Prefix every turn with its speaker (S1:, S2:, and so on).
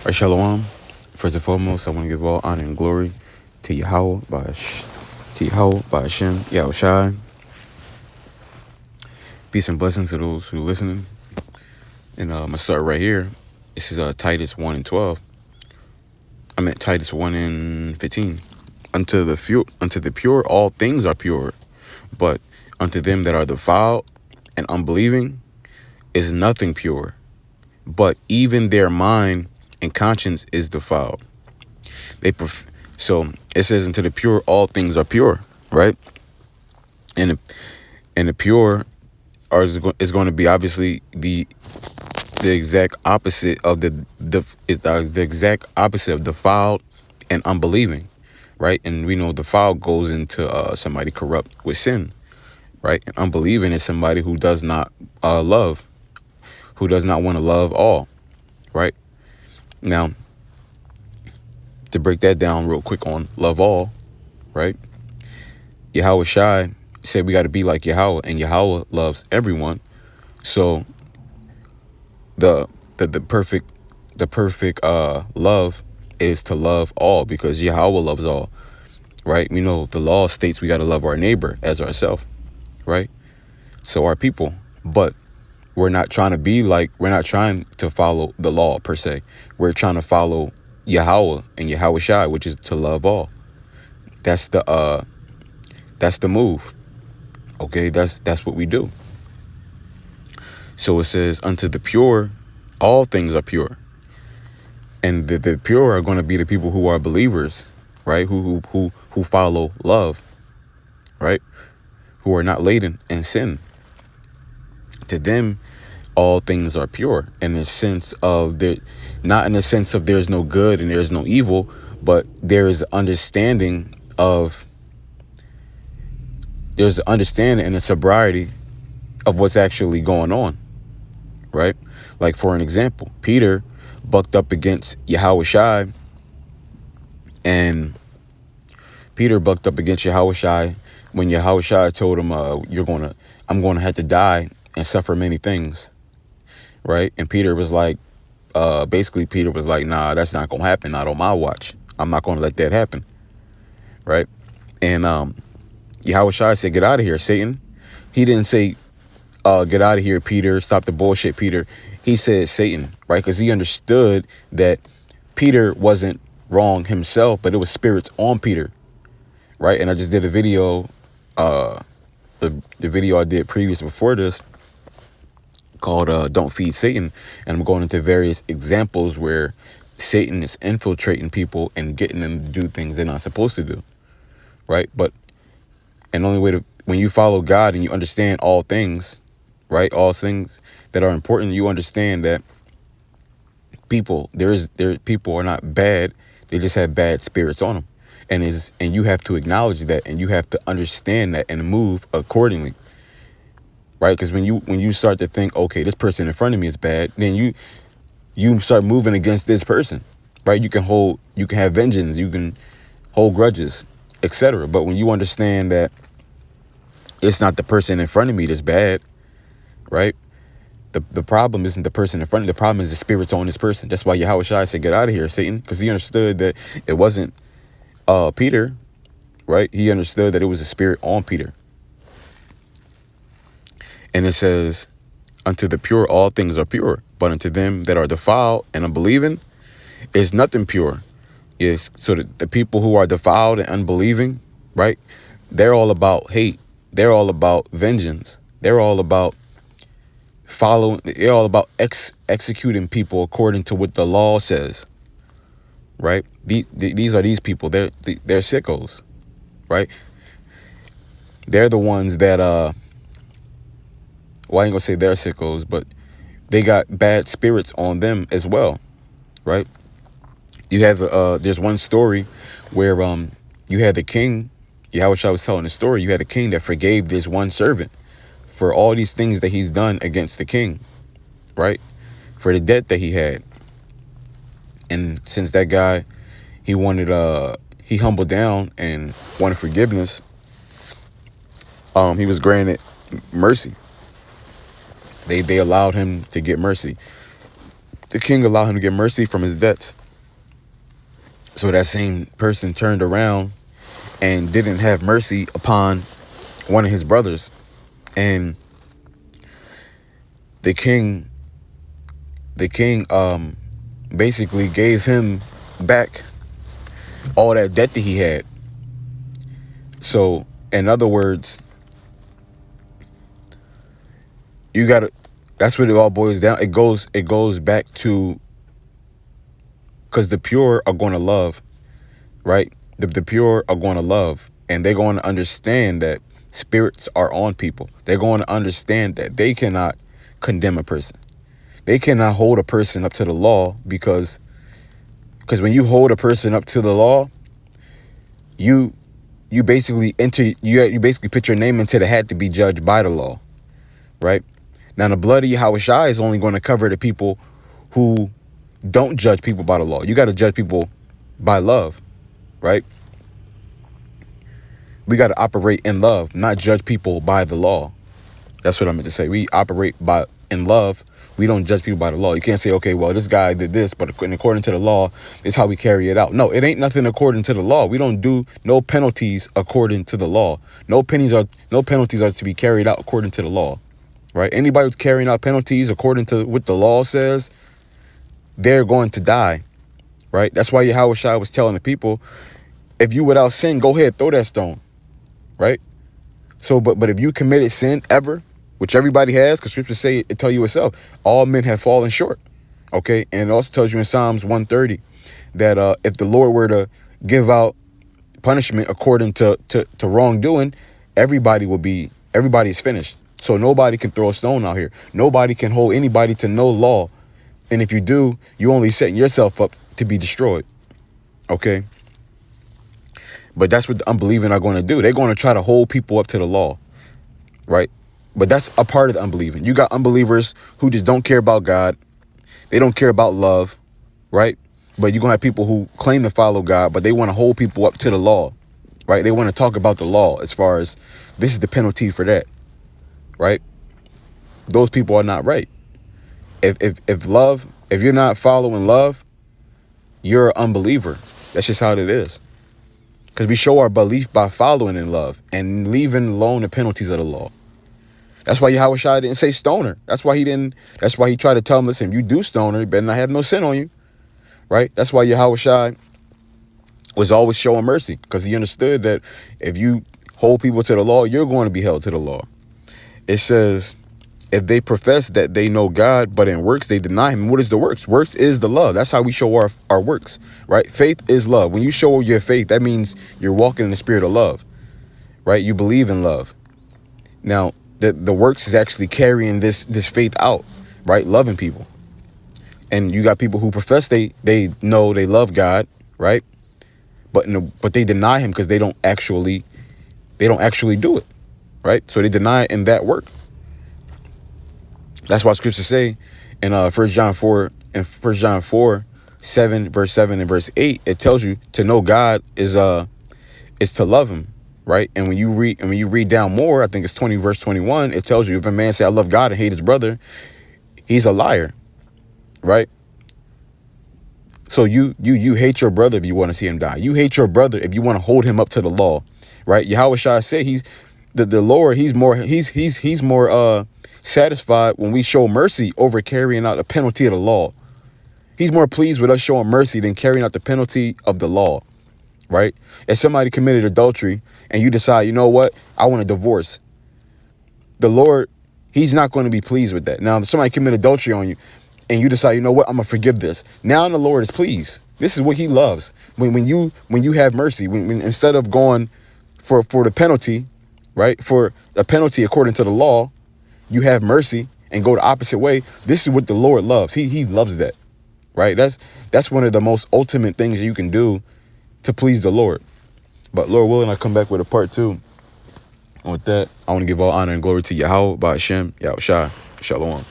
S1: Right, Shalom. First and foremost, I want to give all honor and glory to Yahweh by Hashem, Yahweh. Peace and blessings to those who are listening. And I'm gonna start right here. This is Titus 1 and 12. I meant Titus 1 and 15. Unto the pure, all things are pure, but unto them that are defiled and unbelieving is nothing pure, but even their mind and conscience is defiled. So it says, unto the pure, all things are pure, right? And the pure is going to be obviously the exact opposite of the exact opposite of defiled and unbelieving, right? And we know defiled goes into somebody corrupt with sin, right? And unbelieving is somebody who does not love, who does not want to love all, right? Now, to break that down real quick on love all, right? Yahweh Shai said we got to be like Yahweh, and Yahweh loves everyone. So the perfect love is to love all, because Yahweh loves all, right? We know the law states we got to love our neighbor as ourselves, right? So our people, but we're not trying to follow the law per se. We're trying to follow Yahweh and Yahweh Shai, which is to love all. That's the move. Okay, that's what we do. So it says, unto the pure, all things are pure. And the pure are going to be the people who are believers, right? Who follow love, right? Who are not laden in sin. To them, all things are pure, in the sense of not in the sense of there's no good and there's no evil, there's understanding and a sobriety of what's actually going on, right? Like, for an example, Peter bucked up against Yahweh Shai, and Peter bucked up against Yahweh Shai when Yahweh Shai told him, I'm going to have to die and suffer many things, right? And Peter was like, nah, that's not going to happen. Not on my watch. I'm not going to let that happen, right? And Yahweh Shai said, get out of here, Satan. He didn't say, get out of here, Peter. Stop the bullshit, Peter. He said Satan, right? Because he understood that Peter wasn't wrong himself, but it was spirits on Peter, right? And I just did a video, the video I did previous before this, called Don't Feed Satan. And I'm going into various examples where Satan is infiltrating people and getting them to do things they're not supposed to do, right? And the only way when you follow God and you understand all things, right? All things that are important, you understand that people are not bad. They just have bad spirits on them. And you have to acknowledge that, and you have to understand that and move accordingly. Right? Because when you start to think, okay, this person in front of me is bad, then you start moving against this person, right? You can have vengeance, you can hold grudges, etc. But when you understand that it's not the person in front of me that's bad, right? The problem isn't the person in front of me. The problem is the spirits on this person. That's why Yahweh Shai said, get out of here, Satan, because he understood that it wasn't Peter, right? He understood that it was a spirit on Peter. And it says, unto the pure, all things are pure, but unto them that are defiled and unbelieving is nothing pure. Yes. So the people who are defiled and unbelieving, right? They're all about hate. They're all about vengeance. They're all about executing people according to what the law says, right? These are these people. They're sickos, right? They're the ones that, well, I ain't gonna say they're sickos, but they got bad spirits on them as well, right? You have there's one story where you had the king. Yahweh was telling the story. You had a king that forgave this one servant for all these things that he's done against the king, right? For the debt that he had. And since that guy, he humbled down and wanted forgiveness, he was granted mercy. They allowed him to get mercy. the king allowed him to get mercy from his debts. So that same person turned around and didn't have mercy upon one of his brothers. And the king basically gave him back all that debt that he had. So, in other words, you gotta, that's what it all boils down. It goes back to, because the pure are going to love, right? The pure are going to love, and they're going to understand that spirits are on people. They're going to understand that they cannot condemn a person. They cannot hold a person up to the law, because when you hold a person up to the law, you basically you basically put your name into the hat to be judged by the law, right? Now, the blood of Yahushua is only going to cover the people who don't judge people by the law. You got to judge people by love, right? We got to operate in love, not judge people by the law. That's what I meant to say. We operate in love. We don't judge people by the law. You can't say, okay, well, this guy did this, but according to the law, this is how we carry it out. No, it ain't nothing according to the law. We don't do no penalties according to the law. No penalties are to be carried out according to the law, right? Anybody who's carrying out penalties according to what the law says, they're going to die, right? That's why Yahushua was telling the people, if you without sin, go ahead, throw that stone, right? So, but if you committed sin ever, which everybody has, because scriptures say, it tell you itself, all men have fallen short, okay? And it also tells you in Psalms 130 that if the Lord were to give out punishment according to wrongdoing, everybody's finished. So nobody can throw a stone out here. Nobody can hold anybody to no law. And if you do, you only setting yourself up to be destroyed, okay? But that's what the unbelieving are going to do. They're going to try to hold people up to the law, right? But that's a part of the unbelieving. You got unbelievers who just don't care about God. They don't care about love, right? But you're going to have people who claim to follow God, but they want to hold people up to the law, right? They want to talk about the law as far as this is the penalty for that, right? Those people are not right. If you're not following love, you're an unbeliever. That's just how it is. Because we show our belief by following in love and leaving alone the penalties of the law. That's why Yahushua didn't say stoner. That's why he tried to tell him, listen, if you do stoner, you better not have no sin on you, right? That's why Yahushua was always showing mercy, because he understood that if you hold people to the law, you're going to be held to the law. It says, if they profess that they know God, but in works they deny him. What is the works? Works is the love. That's how we show our works, right? Faith is love. When you show your faith, that means you're walking in the spirit of love, right? You believe in love. Now, the works is actually carrying this faith out, right? Loving people. And you got people who profess they know they love God, right? But they deny him because they don't actually do it, right? So they deny it in that work. That's why scriptures say in 1 John 4 and 1 John 4, 7, verse 7 and verse 8, it tells you to know God is to love him, right? And when you read down more, I think it's 20 verse 21, it tells you if a man say I love God and hate his brother, he's a liar, right? So you hate your brother if you want to see him die. You hate your brother if you want to hold him up to the law, right? Yahushua said he's the Lord. He's more satisfied when we show mercy over carrying out the penalty of the law. He's more pleased with us showing mercy than carrying out the penalty of the law, right? If somebody committed adultery and you decide, you know what, I want a divorce, the Lord, he's not going to be pleased with that. Now, if somebody committed adultery on you and you decide, you know what, I'm going to forgive this. Now the Lord is pleased. This is what he loves. When you have mercy, when instead of going for the penalty, right, for a penalty according to the law, you have mercy and go the opposite way. This is what the Lord loves. He loves that, right? That's one of the most ultimate things you can do to please the Lord. But Lord willing, I come back with a part 2. And with that, I want to give all honor and glory to Yahweh, Ba'ashem, Yahushua, Shalom.